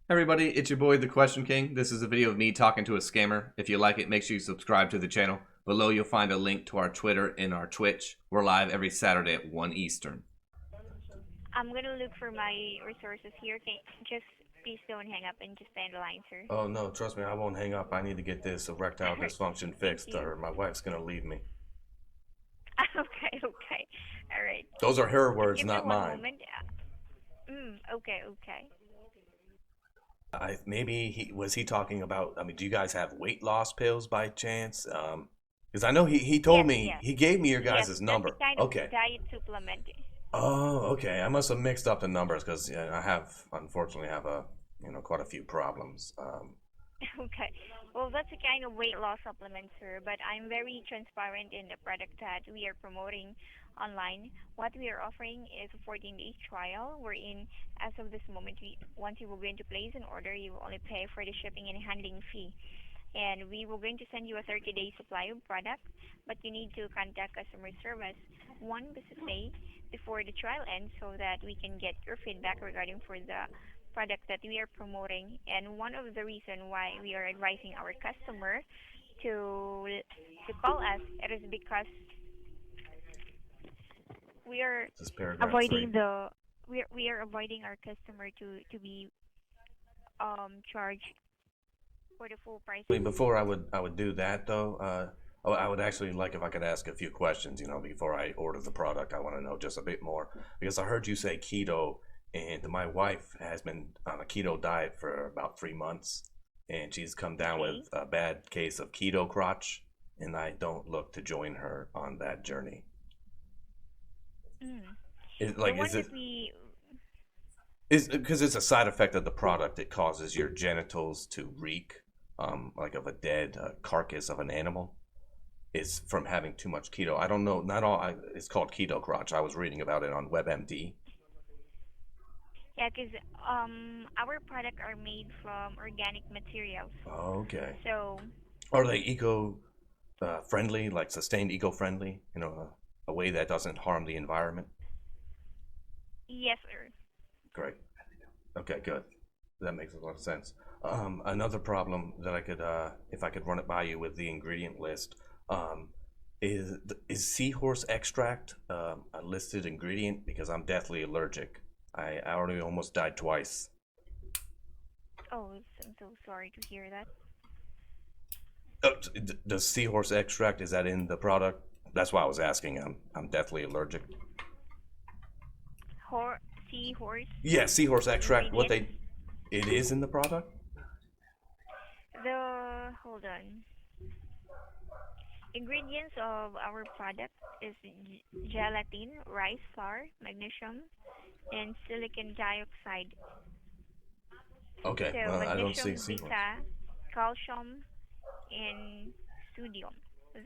Everybody, it's your boy, the Question King. This is a video of me talking to a scammer. If you like it, make sure you subscribe to the channel. Below, you'll find a link to our Twitter and our Twitch. We're live every Saturday at 1 Eastern. I'm gonna look for my resources here. Can just please don't hang up and just stay on the line, sir. Oh no, trust me, I won't hang up. I need to get this erectile Alright, dysfunction thank fixed, you. or my wife's gonna leave me. Okay. All right. Those are her Just words, give me not one mine. moment. Okay. Maybe he talking about. I mean, do you guys have weight loss pills by chance? Because I know he told Yes, me yes, he gave me your yes. guys' That's a number. kind of Okay. diet supplement. Oh, okay. I must have mixed up the numbers because I unfortunately have quite a few problems. Okay. Well, that's a kind of weight loss supplement, sir. But I'm very transparent in the product that we are promoting online. What we are offering is a 14-day trial, wherein, as of this moment, once you will going to place an order, you will only pay for the shipping and handling fee. And we will going to send you a 30-day supply of product, but you need to contact customer service one business day before the trial ends so that we can get your feedback regarding for the product that we are promoting. And one of the reason why we are advising our customer to to call us, it is because we are This is paragraph avoiding 3. the we are avoiding our customer to be charged for the full price of the Before I would do that though, I would actually like if I could ask a few questions, before I order the product. I want to know just a bit more because I heard you say keto, and my wife has been on a keto diet for about 3 months, and she's come down okay. with a bad case of keto crotch, and I don't look to join her on that journey. Mm. Is The like one that we is because it's a side effect of the product. It causes your genitals to reek, like of a dead carcass of an animal. It's from having too much keto. I don't know. Not all. It's called keto crotch. I was reading about it on WebMD. Yeah, because our product are made from organic materials. Okay. So Are they eco friendly, like sustained eco friendly? A way that doesn't harm the environment. yes, sir. Great. Okay, good. That makes a lot of sense. Another problem that I could, if I could run it by you with the ingredient list, um, is seahorse extract a listed ingredient? Because I'm deathly allergic. I already almost died twice. Oh, I'm so sorry to hear that. Does seahorse extract, is that in the product? That's why I was asking. I'm deathly allergic. Hor Seahorse Yeah, seahorse extract. ingredients. It is in the product. Hold on. Ingredients of our product is gelatin, rice flour, magnesium, and silicon dioxide. Okay, So well, I don't see magnesium, seahorse. beta, calcium, and sodium.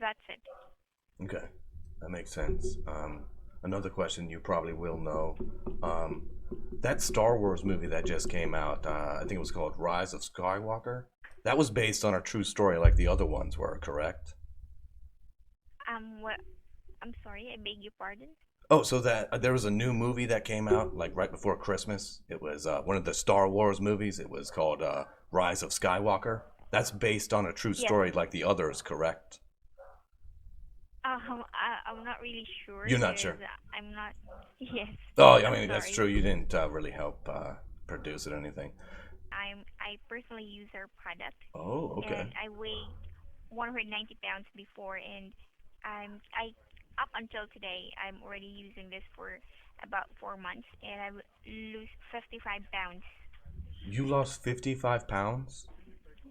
That's it. Okay, that makes sense. Another question you probably will know. Um, that Star Wars movie that just came out, I think it was called Rise of Skywalker. That was based on a true story like the other ones were, correct? What? I'm sorry, I beg your pardon. Oh, so that there was a new movie that came out like right before Christmas. It was one of the Star Wars movies. It was called Rise of Skywalker. That's based on a true Yes. story like the others, correct? I'm not really sure You're not because sure. I'm not. Yes, Oh, I I'm mean that's sorry. true. You didn't really help produce it or anything. I personally use our product, Oh, okay. and I weighed 190 pounds before, and I up until today I'm already using this for about 4 months, and I lose 55 pounds. You lost 55 pounds?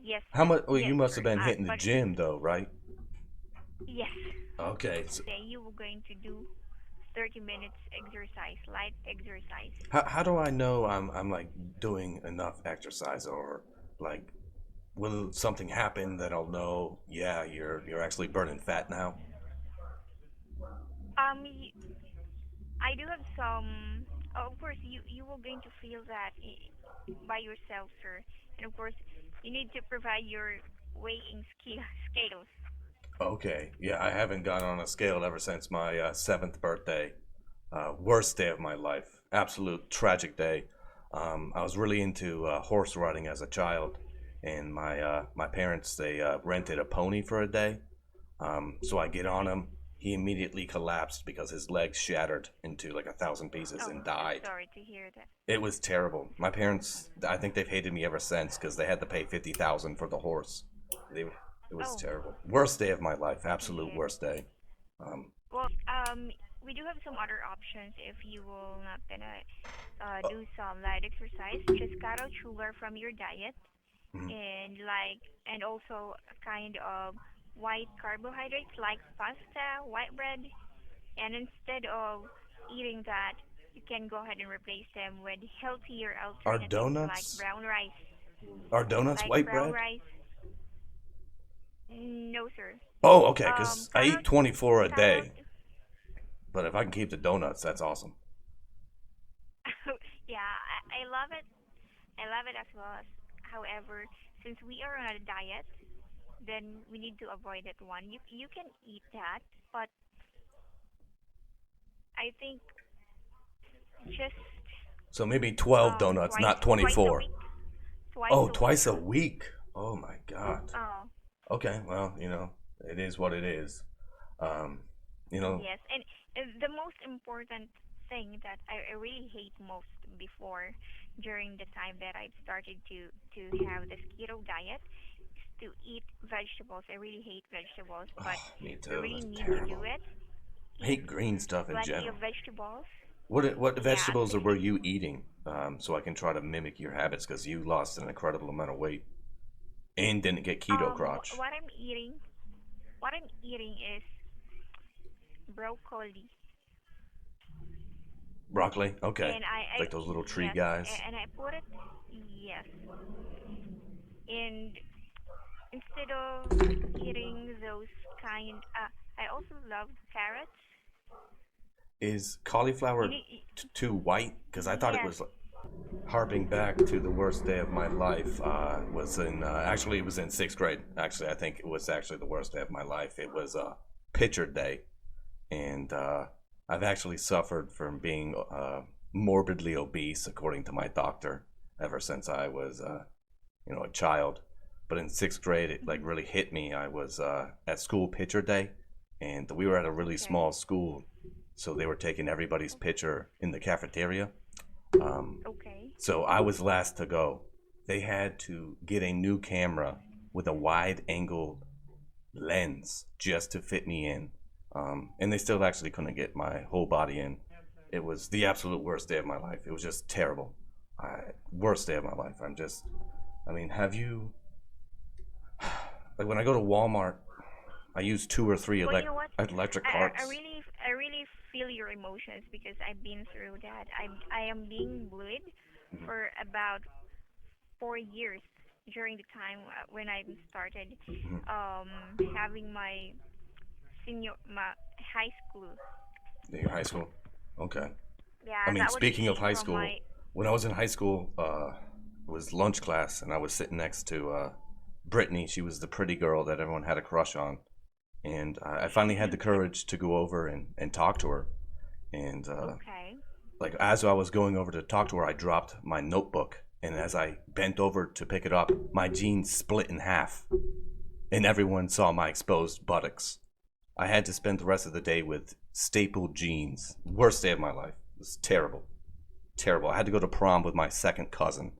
Yes, How much? Well, you yes, must have sir. been hitting the But gym though, right? yes, Okay. So today you were going to do 30 minutes exercise, light exercise. how do I know I'm like doing enough exercise, or like will something happen that I'll know? Yeah, you're actually burning fat now. Y- I do have some. Of course, you will going to feel that by yourself, sir. And of course, you need to provide your weighing scales. Okay. Yeah, I haven't gone on a scale ever since my seventh birthday. Worst day of my life. Absolute tragic day. I was really into horse riding as a child, and my parents they rented a pony for a day. So I get on him. He immediately collapsed because his legs shattered into like 1,000 pieces Oh, and I'm died. sorry to hear that. It was terrible. My parents, I think they've hated me ever since because they had to pay 50,000 for the horse. It was Oh, terrible. Worst day of my life. Absolute yeah. worst day. Um, Well, we do have some other options if you will not gonna uh, do some light exercise. Just cut out sugar from your diet, mhm. and also a kind of white carbohydrates like pasta, white bread, and instead of eating that, you can go ahead and replace them with healthier Are alternatives donuts are donuts like white brown bread? rice. No, sir. Oh, okay. Because I Cut eat out, 24 a cut out. day, but if I can keep the donuts, that's awesome. Yeah, I love it. I love it as well. However, since we are on a diet, then we need to avoid that one. You can eat that, but I think just So maybe 12 donuts, not twice a 24. week, twice Oh, a week. twice a week. Oh my God. Oh, Okay, well, it is what it is. Um, you know, yes. And the most important thing that I really hate most before during the time that I started to have this keto diet is to eat vegetables. I really hate vegetables, but oh, me we too. really That's need to do terrible. it. I Eat hate green stuff in plenty of general. vegetables. What Yeah, vegetables were you eating? So I can try to mimic your habits because you lost an incredible amount of weight and didn't get keto crotch. what I'm eating is broccoli, Broccoli? Okay. and I Like those little tree yes, guys. and I put it yes, and instead of eating those kind, I also love carrots. Is You cauliflower need too white? Because I thought it yes. was harping back to the worst day of my life. Was in actually it was in sixth grade. Actually, I think it was actually the worst day of my life. It was pitcher day, and I've actually suffered from being morbidly obese, according to my doctor, ever since I was a child. But in sixth grade, it like Mhm. really hit me. I was at school pitcher day, and we were at a really Okay. small school, so they were taking everybody's pitcher in the cafeteria. Um, Okay. so I was last to go. They had to get a new camera with a wide angle lens just to fit me in. And they still actually couldn't get my whole body in. It was the absolute worst day of my life. It was just terrible. Worst day of my life. I mean, have you, like when I go to Walmart, I use two or three Well, you know what? electric I carts. I really feel your emotions because I've been through that. I am being bullied Mhm, for about 4 years during the time when I started mhm. having my high school. Your high school? Okay. I Yeah, mean, that was the speaking of age high from school, my when I was in high school, it was lunch class, and I was sitting next to Brittany. She was the pretty girl that everyone had a crush on, and I finally had the courage to go over and talk to her. And okay. like as I was going over to talk to her, I dropped my notebook, and as I bent over to pick it up, my jeans split in half, and everyone saw my exposed buttocks. I had to spend the rest of the day with stapled jeans. Worst day of my life. It was terrible. Terrible. I had to go to prom with my second cousin.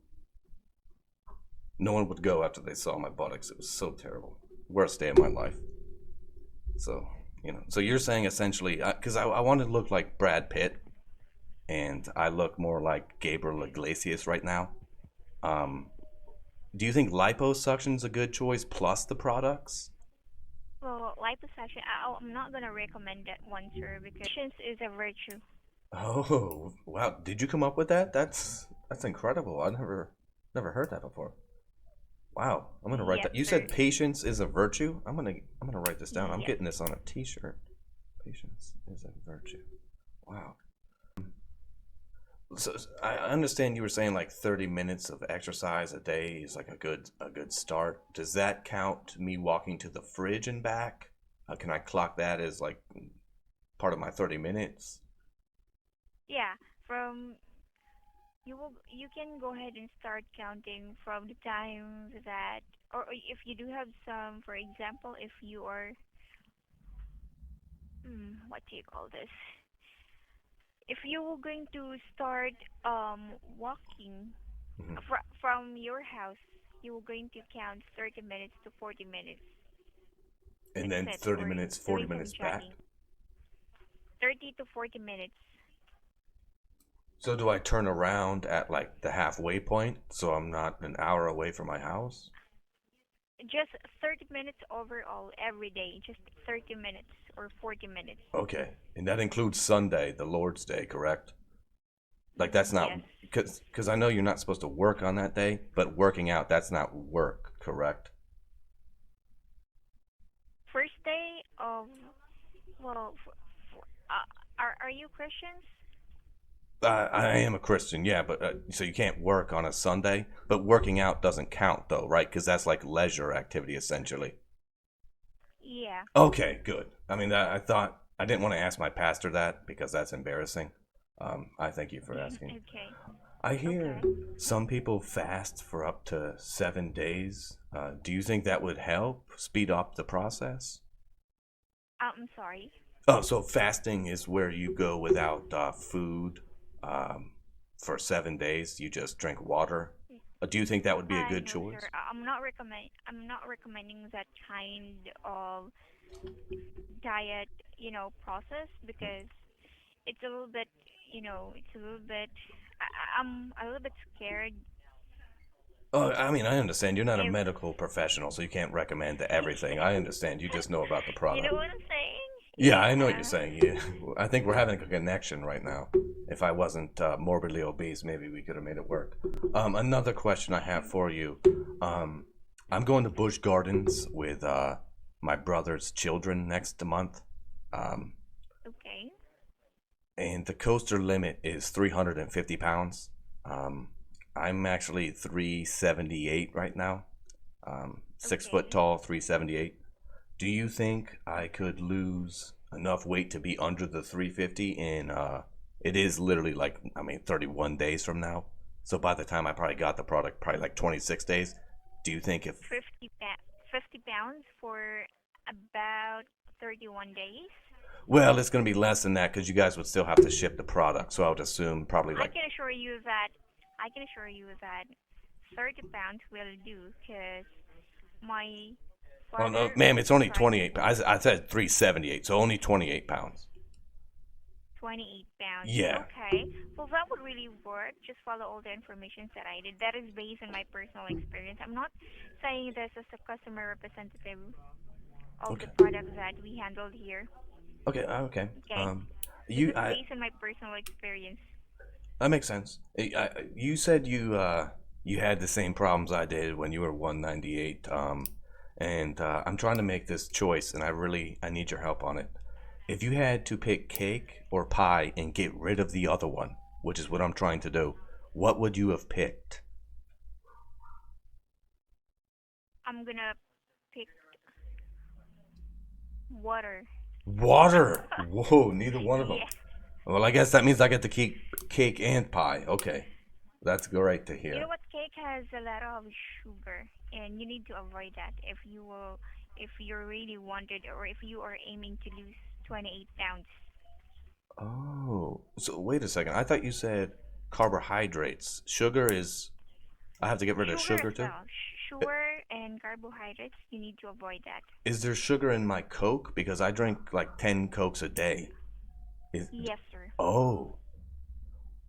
No one would go after they saw my buttocks. It was so terrible. Worst day of my life. So, so you're saying essentially, because I wanted to look like Brad Pitt, and I look more like Gabriel Iglesias right now. Um, do you think liposuction's a good choice plus the products? Well, liposuction, I'm not gonna recommend that one, sir, because patience is a virtue. Oh, wow. Did you come up with that? That's incredible. I never heard that before. Wow. I'm gonna write Yes, that. You sir. said patience is a virtue? I'm gonna write this down. I'm Yes. getting this on a t-shirt. Patience is a virtue. Wow. So I understand you were saying like 30 minutes of exercise a day is like a good start. Does that count me walking to the fridge and back? Can I clock that as like part of my 30 minutes? Yeah, from you can go ahead and start counting from the time that, or if you do have some, for example, if you are, what do you call this? If you were going to start walking Mhm. from your house, you were going to count 30 minutes to 40 minutes. And That's then it. 30 Or minutes, 40 doing some minutes back. jogging. 30 to 40 minutes. So do I turn around at like the halfway point so I'm not an hour away from my house? Just 30 minutes overall every day. Just 30 minutes or 40 minutes. Okay. And that includes Sunday, the Lord's Day, correct? Like that's not Yes. because I know you're not supposed to work on that day, but working out, that's not work, correct? First day of, well, are you Christians? I am a Christian, yeah, but so you can't work on a Sunday, but working out doesn't count though, right? Because that's like leisure activity essentially. Yeah. Okay, good. I mean, I thought I didn't want to ask my pastor that because that's embarrassing. I thank you for asking. Okay. I hear Okay. some people fast for up to 7 days. Do you think that would help speed up the process? I'm sorry. Oh, so fasting is where you go without food um, for 7 days. You just drink water. Do you think that would be a good No, sir. choice? I'm not recommending that kind of diet, process because it's a little bit, it's a little bit. I'm a little bit scared Oh, I mean, I understand. You're not a if medical professional, so you can't recommend everything. I understand. You just know about the you know product. what I'm saying. Yeah, I know what you're Yeah. saying. Yeah. I think we're having a connection right now. If I wasn't morbidly obese, maybe we could have made it work. Another question I have for you. Um, I'm going to Busch Gardens with my brother's children next month. Um, Okay. and the coaster limit is 350 pounds. Um, I'm actually 378 right now. 6 foot Okay. tall, 378. Do you think I could lose enough weight to be under the 350 in it is literally like I mean 31 days from now. So by the time I probably got the product probably like 26 days. Do you think if 50 pounds for about 31 days. well, it's going to be less than that cuz you guys would still have to ship the product. So I would assume probably I like can assure you that I can assure you that 30 pounds will do because my oh no, father ma'am, it's only tried 28. I said 378, so only 28 pounds. 28 pounds. Yeah. Okay. Well, that would really work. Just follow all the information that I did. That is based on my personal experience. I'm not saying this as a customer representative of the Okay. product that we handled here. Okay. Okay. Okay. This You is I based on my personal experience. that makes sense. You said you had the same problems I did when you were 198. And I'm trying to make this choice, and I need your help on it. If you had to pick cake or pie and get rid of the other one, which is what I'm trying to do, what would you have picked? I'm gonna pick water. Water. Whoa, neither one of them. Yeah. Well, I guess that means I get to keep cake and pie. Okay, that's great to You know hear. what? Cake has a lot of sugar, and you need to avoid that if you really wanted, or if you are aiming to lose 28 pounds. Oh, so wait a second. I thought you said carbohydrates. Sugar is. I have to get rid of Sugar sugar as too. well. Sugar and carbohydrates, you need to avoid that. Is there sugar in my Coke? Because I drink like 10 Cokes a day. Is Yes, sir. oh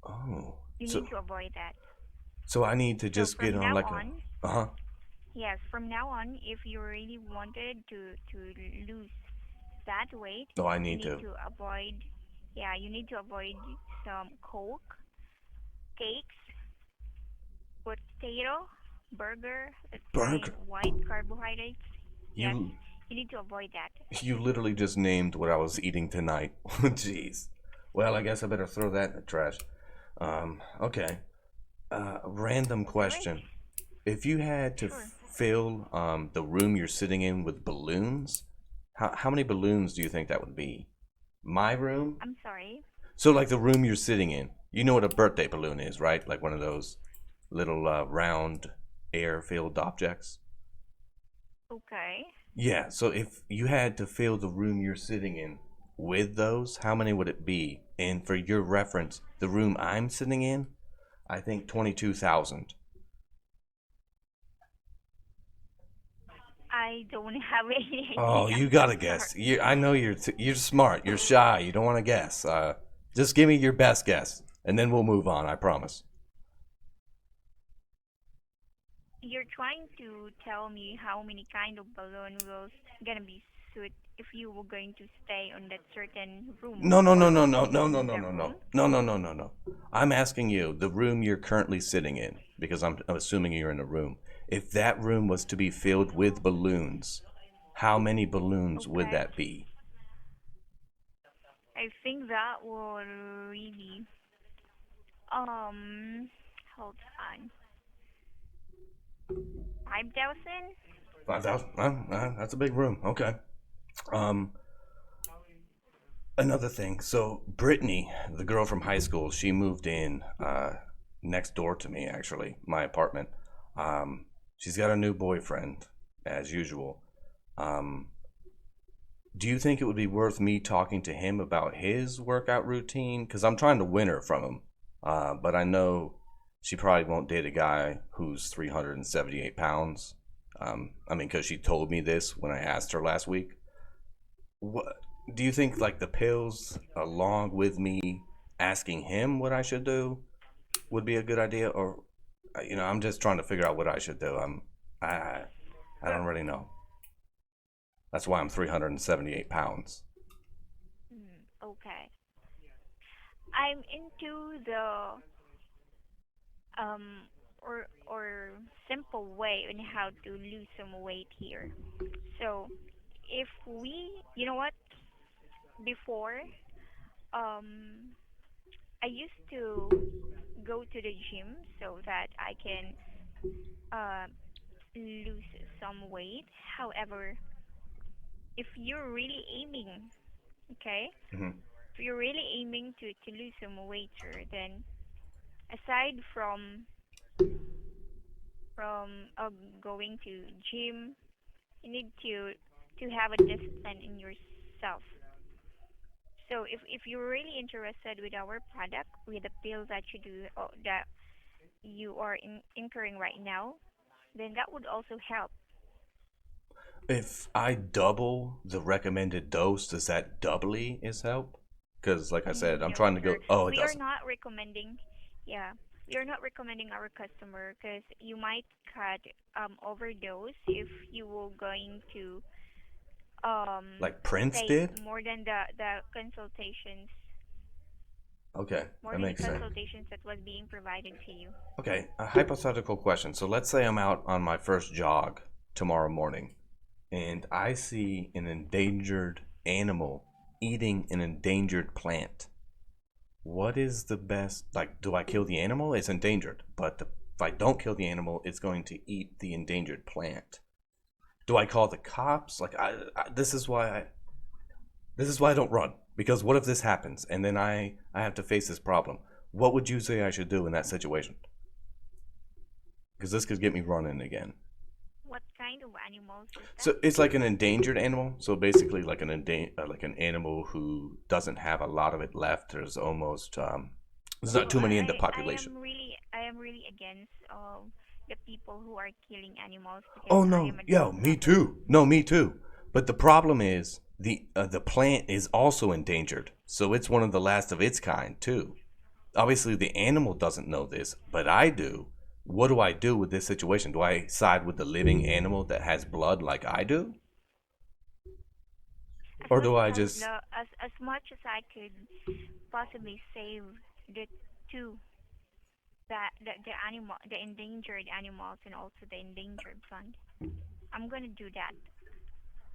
oh. You So need to avoid that. so I need to So just get from on now like a on, uh-huh. yes, from now on, if you really wanted to lose that weight, No, I you need need to. to avoid, yeah, you need to avoid some Coke, cakes, potato, burger, that's high Burger. white carbohydrates. Yes, You you need to avoid that. you literally just named what I was eating tonight. Jeez. Well, I guess I better throw that in the trash. Okay. Random Alright, question. If you had to sure. fill the room you're sitting in with balloons, how many balloons do you think that would be? My room? I'm sorry. So like the room you're sitting in, You know what a birthday balloon is, right? Like one of those little round air-filled objects. Okay. Yeah, so if you had to fill the room you're sitting in with those, how many would it be? And for your reference, the room I'm sitting in, I think 22,000. I don't have any Oh, idea. you gotta Sorry. guess. I know you're smart. You're shy. You don't want to guess. Just give me your best guess, and then we'll move on. I promise. You're trying to tell me how many kind of balloon will gonna be suit if you were going to stay on that certain room No, no, or no, no, no, occupy no, no, no, that no, room? no, no, no, no, no, no. I'm asking you, the room you're currently sitting in, because I'm assuming you're in a room. If that room was to be filled with balloons, how many balloons would Okay. that be? I think that will really um hold on. 5,000? 5,000. That's a big room. Okay. Um, Another thing. So Brittany, the girl from high school, she moved in next door to me. Actually, my apartment. She's got a new boyfriend, as usual. Um, do you think it would be worth me talking to him about his workout routine? Because I'm trying to win her from him. But I know she probably won't date a guy who's 378 pounds. I mean, because she told me this when I asked her last week. What do you think? Like the pills, along with me asking him what I should do, would be a good idea, or I'm just trying to figure out what I should do. I I Well, don't really know. That's why I'm 378 pounds. okay. I'm into the um or simple way on how to lose some weight here. So, if we, you know what, before um I used to go to the gym so that I can uh, lose some weight. However, if you're really aiming, okay, Hmm. if you're really aiming to lose some weight, sir, then aside from going to gym, you need to have a discipline in yourself. So if you're really interested with our product, with the pill that you do that you are incurring right now, then that would also help. If I double the recommended dose, does that doubly is help? Because, like I said, I'm No, trying to sir. go. Oh, it We are doesn't. not recommending, yeah, we are not recommending our customer because you might cut overdose if you were going to Like Prince take did. Okay, more that than the makes sense. consultations that was being provided to you. Okay, a hypothetical question. So let's say I'm out on my first jog tomorrow morning and I see an endangered animal eating an endangered plant. What is the best? Like, do I kill the animal? It's endangered, but if I don't kill the animal, it's going to eat the endangered plant. Do I call the cops? Like, this is why I don't run, because what if this happens and then I have to face this problem? What would you say I should do in that situation? Because this could get me running again. What kind of animals is that? So it's like an endangered animal. So basically, like like an animal who doesn't have a lot of it left. There's not Well, too many in the I population. am really against the people who are killing animals because Oh I no, am a dog yo, me lover. too. No, me too. But the problem is the plant is also endangered, so it's one of the last of its kind too. Obviously, the animal doesn't know this, but I do. What do I do with this situation? Do I side with the living animal that has blood like I do, As or much do as I just? as much as I could possibly save the two the animal the endangered animals and also the endangered plant, I'm gonna do that.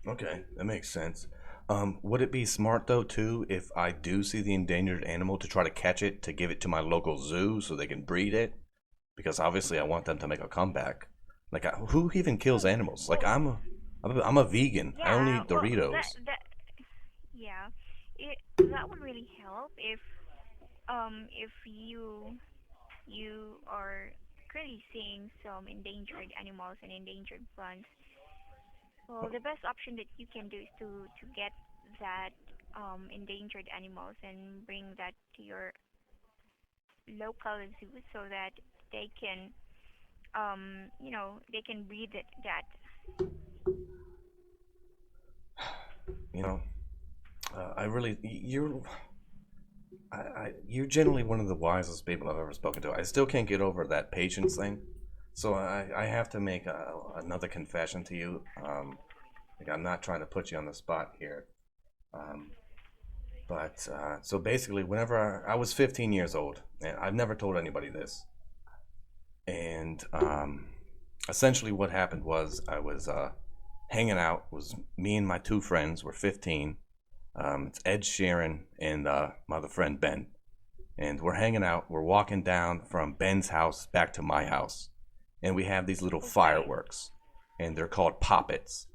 Okay, that makes sense. Would it be smart though too if I do see the endangered animal to try to catch it to give it to my local zoo so they can breed it? Because obviously I want them to make a comeback. Like who even kills animals? Like Well, I'm a vegan. I only yeah, eat well Doritos. that yeah, it that would really help if if you are currently seeing some endangered animals and endangered plants, well, the best option that you can do is to get that endangered animals and bring that to your local zoo so that they can they can breed that. You know, I really you're generally one of the wisest people I've ever spoken to. I still can't get over that patience thing. So I have to make another confession to you. Like I'm not trying to put you on the spot here. Um, but so basically, whenever I was 15 years old, and I've never told anybody this, and essentially what happened was I was hanging out. Was me and my two friends were 15. It's Ed Sheeran and my other friend Ben, and we're hanging out. We're walking down from Ben's house back to my house, and we have these little Okay. fireworks, and they're called poppets.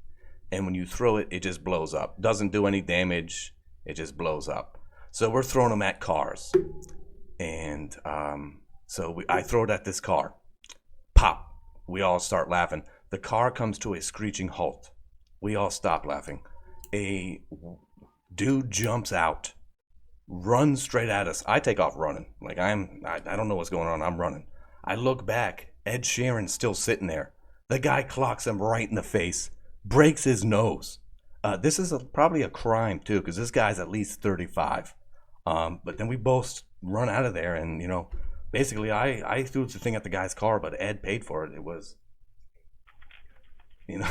And when you throw it, it just blows up. Doesn't do any damage. It just blows up. So we're throwing them at cars, and I throw it at this car. Pop. We all start laughing. The car comes to a screeching halt. We all stop laughing. A dude jumps out, runs straight at us. I take off running. Like I don't know what's going on. I'm running. I look back. Ed Sheeran's still sitting there. The guy clocks him right in the face, breaks his nose. This is probably a crime too, because this guy's at least 35. But then we both run out of there, and basically I threw the thing at the guy's car, but Ed paid for it. It was, it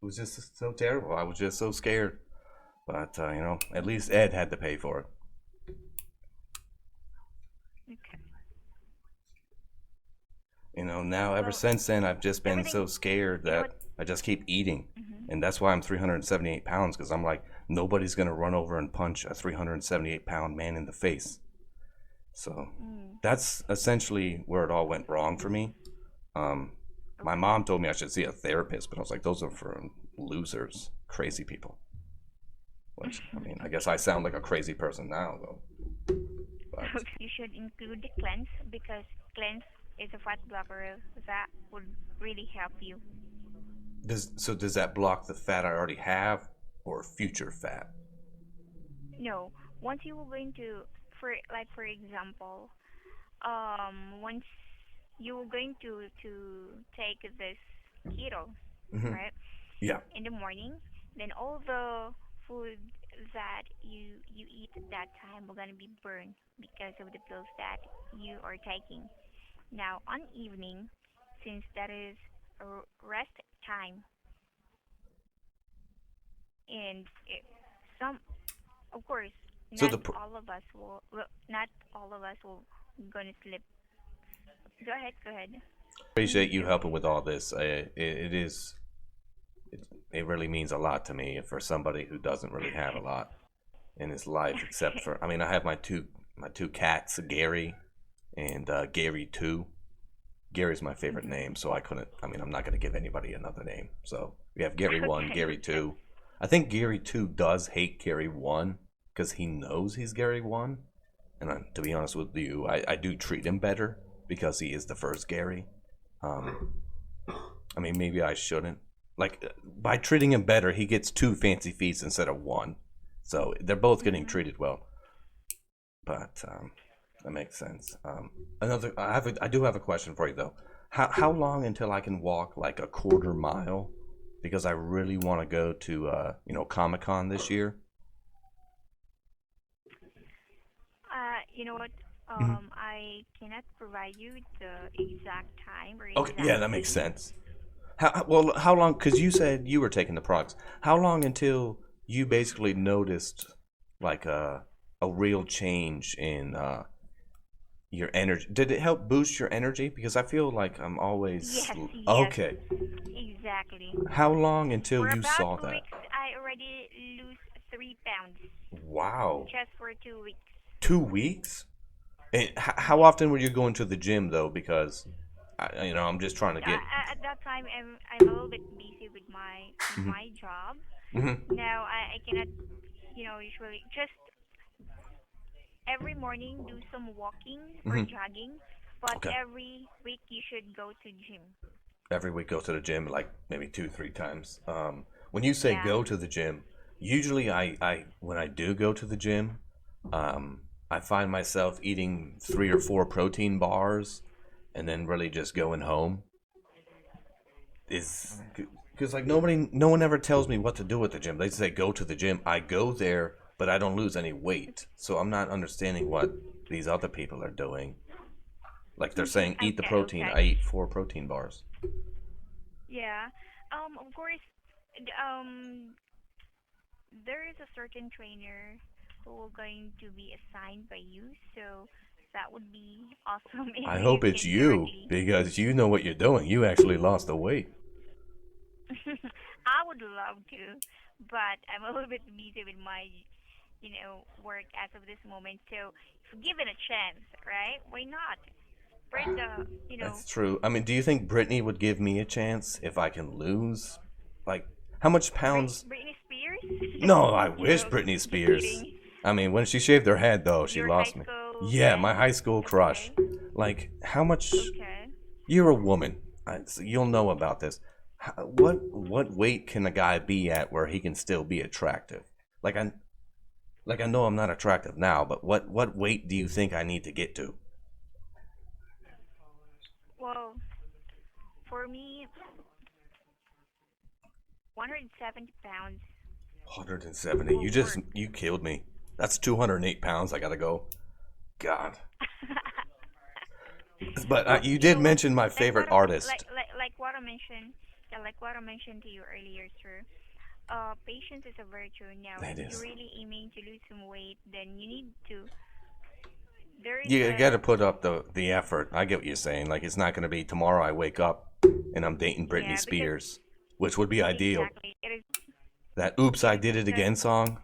was just so terrible. I was just so scared. But at least Ed had to pay for it. Okay. Now ever Well, since then, I've just been everything. so scared You know that what? I just keep eating. Hmm. And that's why I'm 378 pounds, because I'm like, nobody's going to run over and punch a 378-pound man in the face. So Mm, that's essentially where it all went wrong for me. My okay. mom told me I should see a therapist, but I was like, those are for losers, crazy people. Which, I mean, I guess I sound like a crazy person now, though. But Okay. You should include the cleanse because cleanse is a fat blocker that would really help you. does that block the fat I already have or future fat? No, once you were going to, for example, once you were going to take this keto, Hmm. right, Yeah. in the morning, then all the food that you eat at that time will gonna be burned because of the pills that you are taking. Now on evening, since that is a rest time, and some, of course, So not the all of us not all of us will gonna sleep. Go ahead, go ahead. appreciate you helping with all this. It is it really means a lot to me for somebody who doesn't really have a lot in his life, except Okay. for I mean I have my two cats, Gary and Gary 2. Gary's my favorite Mhm. name, so I couldn't. I mean, I'm not going to give anybody another name. So we have Gary 1, Okay, Gary okay. 2. I think Gary 2 does hate Gary 1 because he knows he's Gary 1. And to be honest with you, I do treat him better because he is the first Gary. Um, I mean, maybe I shouldn't. Like, by treating him better, he gets 2 fancy feasts instead of 1. So they're both getting Mhm. treated well. But that makes sense. I do have a question for you though. How long until I can walk like a quarter mile? Because I really want to go to Comic Con this year. You know what? Mhm. I cannot provide you with the exact time or Okay, exact yeah, that makes date. sense. Well, how long? Because you said you were taking the products. How long until you basically noticed like a real change in your energy? Did it help boost your energy? Because I feel like I'm always Yes, yes, okay. exactly. How long until For you about saw 2 that? weeks, I already lose 3 pounds Wow. just for 2 weeks. 2 weeks? And how Yes. often were you going to the gym though? Because I'm just trying to get. At that time, I'm a little bit busy with Hmm. my job. Hmm. Now I cannot usually just every morning do some walking or Hmm. jogging, but Okay. every week you should go to gym. Every week go to the gym like maybe 2, 3 times. When you say Yeah. go to the gym, usually I when I do go to the gym, um, I find myself eating 3 or 4 protein bars, and then really just going home. Is because like no one ever tells me what to do at the gym. They say go to the gym. I go there, but I don't lose any weight. So I'm not understanding what these other people are doing. Like they're saying eat the Okay, protein. okay. I eat 4 protein bars. Yeah. Of course, there is a certain trainer who will going to be assigned by you, so that would be awesome if I you hope it's can you directly. because you know what you're doing. You actually lost the weight. I would love to, but I'm a little bit busy with my, work as of this moment. So, if given a chance, right? Why not? Spread the, That's true. I mean, do you think Brittany would give me a chance if I can lose? Like, how much pounds? Britney Spears. No, I wish Joke. Britney Just Spears. kidding. I mean, when she shaved her head, though, she Your high lost me. school Yeah, my friend. high school crush. Okay. Like, how much? Okay. You're a woman. So you'll know about this. What weight can a guy be at where he can still be attractive? Like I know I'm not attractive now, but what weight do you think I need to get to? Well, for me, 170 pounds 170. will work. You killed me. That's 208 pounds. I gotta go. God. But Well, you you did know what? mention my Like what favorite I, artist. like what I mentioned, yeah, like what I mentioned to you earlier, sir. Patience is a virtue. Now, That if you're is. really aiming to lose some weight, then you need to. There is You a gotta put up the effort. I get what you're saying. Like it's not gonna be tomorrow. I wake up and I'm dating Britney yeah, because Spears, which would be ideal. exactly it is That "Oops, I Did It because Again" song.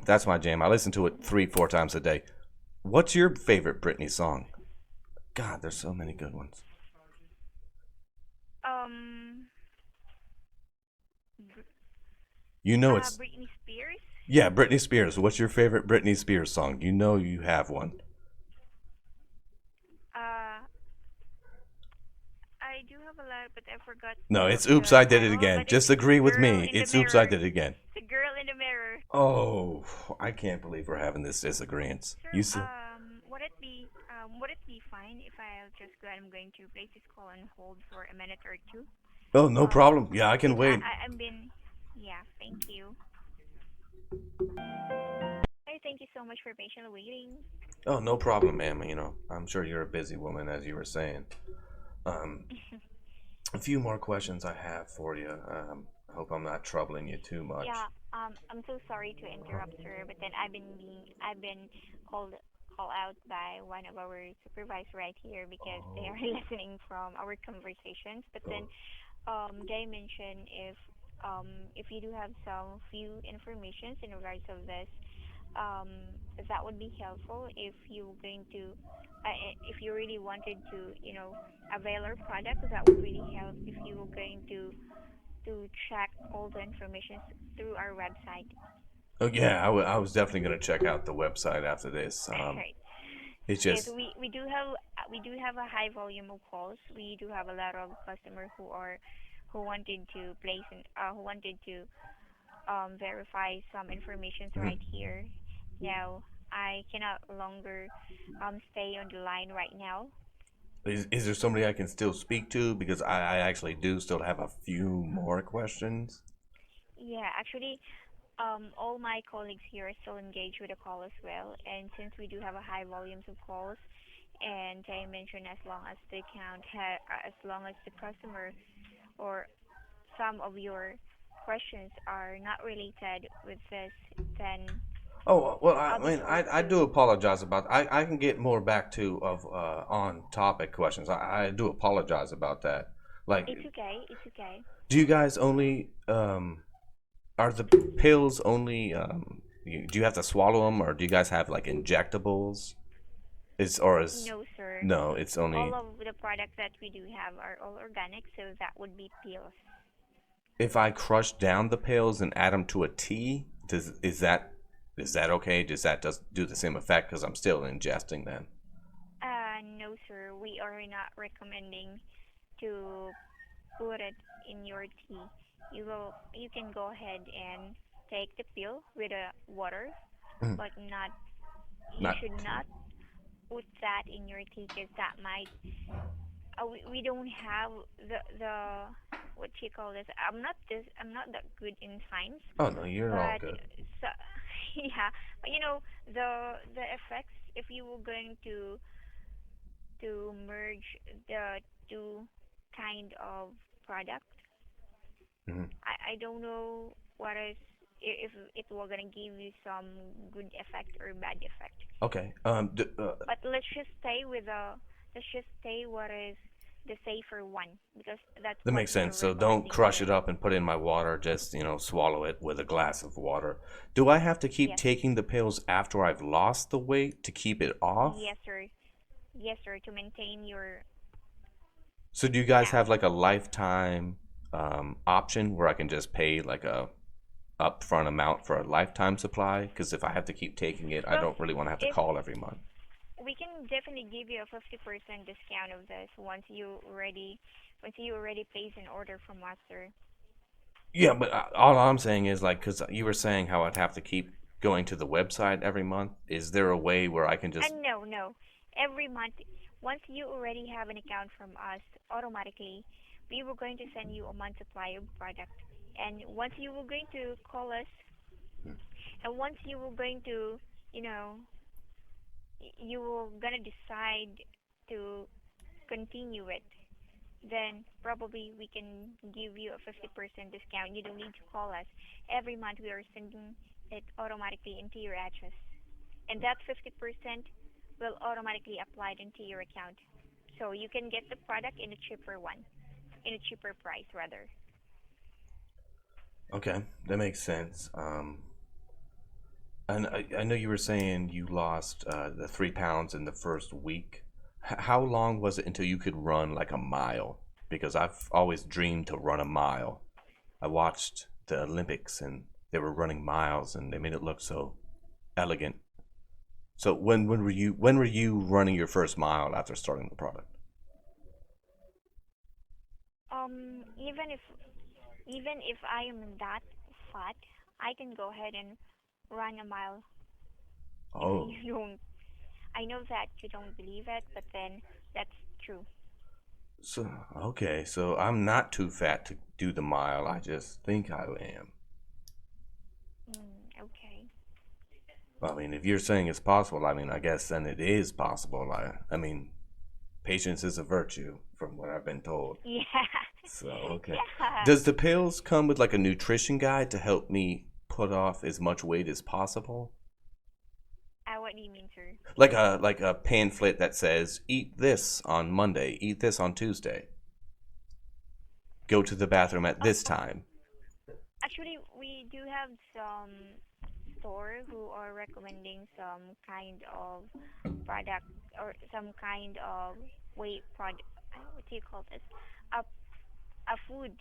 That's my jam. I listen to it 3, 4 times a day. What's your favorite Britney song? God, there's so many good ones. um Br- You know it's Britney Spears. yeah, Britney Spears. What's your favorite Britney Spears song? You know you have one. Uh, I do have a lot, but I forgot No, the it's "Oops, the I Did It title. Again." But it's Just agree with Girl me. in the It's "Oops, I Mirror. Did It Again." The Girl in the Mirror. Oh, I can't believe we're having this disagreement. Sir, You said, would it be fine if I'll just go ahead? I'm going to place this call on hold for a minute or two. "Oh, no problem. Yeah, I can Because wait." I've been, yeah, thank you. Hey, thank you so much for patiently waiting. Oh, no problem, ma'am. I'm sure you're a busy woman, as you were saying. Um, a few more questions I have for you. I hope I'm not troubling you too much. Yeah, I'm so sorry to interrupt, sir, but then I've been called called out by one of our supervisors right here because they are Oh, listening from our conversations. But then, oh, they mentioned if you do have some few informations in regards of this, um, that would be helpful if you going to, if you really wanted to, avail our product. That would really help if you were going to check all the information through our website. oh yeah, I was definitely gonna check out the website after this. Right. It's Yes, just, we do have a high volume of calls. We do have a lot of customers who wanted to who wanted to verify some information mhm. right here. Now I cannot longer stay on the line right now. Is there somebody I can still speak to? Because I actually do still have a few more questions. Yeah, actually, all my colleagues here are still engaged with the call as well. And since we do have a high volumes of calls, and I mentioned as long as the customer or some of your questions are not related with this, then Oh well, I'll I be mean, told I do to. apologize about. I can get more back to of on topic questions. I do apologize about that. Like, It's okay. It's okay. do you guys only are the pills only do you have to swallow them, or do you guys have like injectables? Is or is No, sir. no? It's All only of the products that we do have are all organic, so that would be pills. if I crush down the pills and add them to a tea. Does is that? Is that okay? Does that do the same effect? Because I'm still ingesting them. No, sir. We are not recommending to put it in your tea. You can go ahead and take the pill with the water, Mm, but not you not should not put that in your tea because that might we don't have the what you call this. I'm not that good in science, Oh no, you're all but good. so, yeah, but the effects if you were going to merge the two kind of product. Hmm. I don't know what is if it will gonna give you some good effect or bad effect. Okay. But let's just stay what is the safer one because that's That what makes we are sense. So don't recommending crush here. it up and put it in my water. Just swallow it with a glass of water. Do I have to keep Yes, taking the pills after I've lost the weight to keep it off? yes, sir. Yes, sir. To maintain your So do you guys count. have like a lifetime option where I can just pay like a upfront amount for a lifetime supply? Because if I have to keep taking it, I Well, don't really want to have to if call every month. we can definitely give you a 50% discount of this once you already place an order from us, sir. Yeah, but all I'm saying is like, because you were saying how I'd have to keep going to the website every month. Is there a way where I can just? And no, no. Every month, once you already have an account from us, automatically, we were going to send you a month supply of product. And once you were going to call us, and once you were going to, you know, you were gonna decide to continue it, then probably we can give you a 50% discount. You don't need to call us. Every month we are sending it automatically into your address. And that 50% will automatically applied into your account. So you can get the product in a cheaper one, in a cheaper price rather. Okay, that makes sense. And I know you were saying you lost the 3 pounds in the first week. How long was it until you could run like a mile? Because I've always dreamed to run a mile. I watched the Olympics and they were running miles and they made it look so elegant. So when were you running your first mile after starting the product? Even if I am that fat, I can go ahead and run a mile. Even Oh, you don't. I know that you don't believe it, but then that's true. so okay, so I'm not too fat to do the mile. I just think I am. Okay. I mean, if you're saying it's possible, I mean, I guess then it is possible. I mean, patience is a virtue, from what I've been told. Yeah. So, okay. Yeah. Does the pills come with like a nutrition guide to help me put off as much weight as possible? What do you mean, sir? Like a pamphlet that says, eat this on Monday, eat this on Tuesday, go to the bathroom at this time. Actually, we do have some store who are recommending some kind of product or some kind of weight product. What do you call this? A a food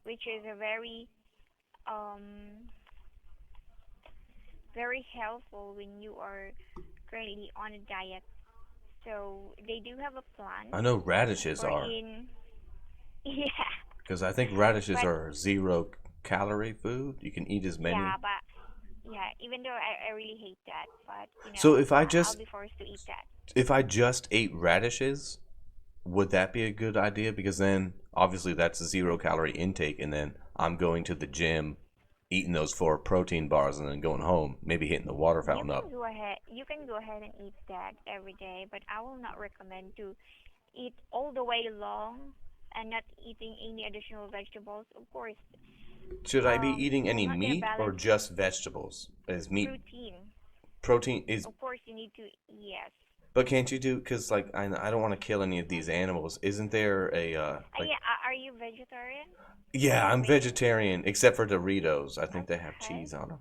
which is a um very helpful when you are currently on a diet. So they do have a I plan know radishes are, wherein yeah, because I think radishes but are 0 calorie food. You can eat as yeah, many. but yeah, even though I really hate that, but So if I I'll just be forced to eat that. if I just ate radishes, would that be a good idea? Because then obviously that's a 0 calorie intake, and then I'm going to the gym, eating those 4 protein bars, and then going home, maybe hitting the water fountain up. You can go ahead and eat that every day, but I will not recommend to eat all the way long and not eating any additional vegetables. Of course, Should I be eating you're any not gonna meat or balance just vegetables? Is meat protein. protein is? Of course, you need to yes. But can't you do? Because like I don't want to kill any of these animals. Isn't there a like? Yeah, are you vegetarian? Are Yeah, you I'm vegan? vegetarian except for Doritos. I think they have Okay. cheese on them.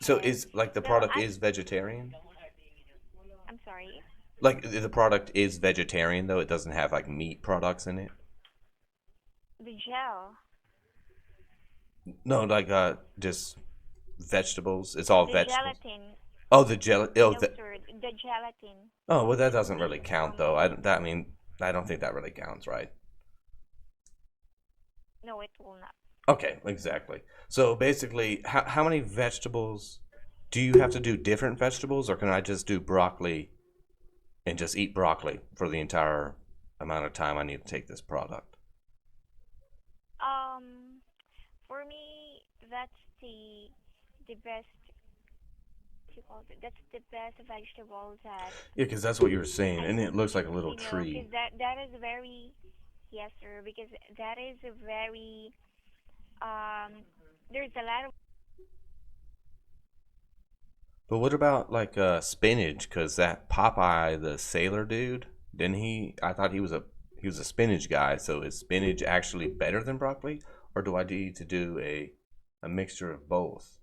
So Okay. is like the Well, product is vegetarian? I'm sorry. Like the product is vegetarian though. It doesn't have like meat products in it. The gel. No, like just vegetables? It's all The vegetables. gelatin. Oh, the jelly. Oh, No, sir. The gelatin. oh, well, that That's doesn't really made count from. though. I mean, I don't think that really counts, right? No, it will not. Okay, exactly. So basically, how many vegetables do you have to do different vegetables, or can I just do broccoli and just eat broccoli for the entire amount of time I need to take this product? Um, for me, that's the best. What you call it? That's the best vegetable that Yeah, because that's what you were saying, I and it can looks like a eat. little Because tree. that is very. Yes, sir. Because that is a very There's a lot of. But what about like spinach? Because that Popeye, the sailor dude, didn't he? I thought he was a spinach guy. So is spinach actually better than broccoli, or do I need to do a mixture of both?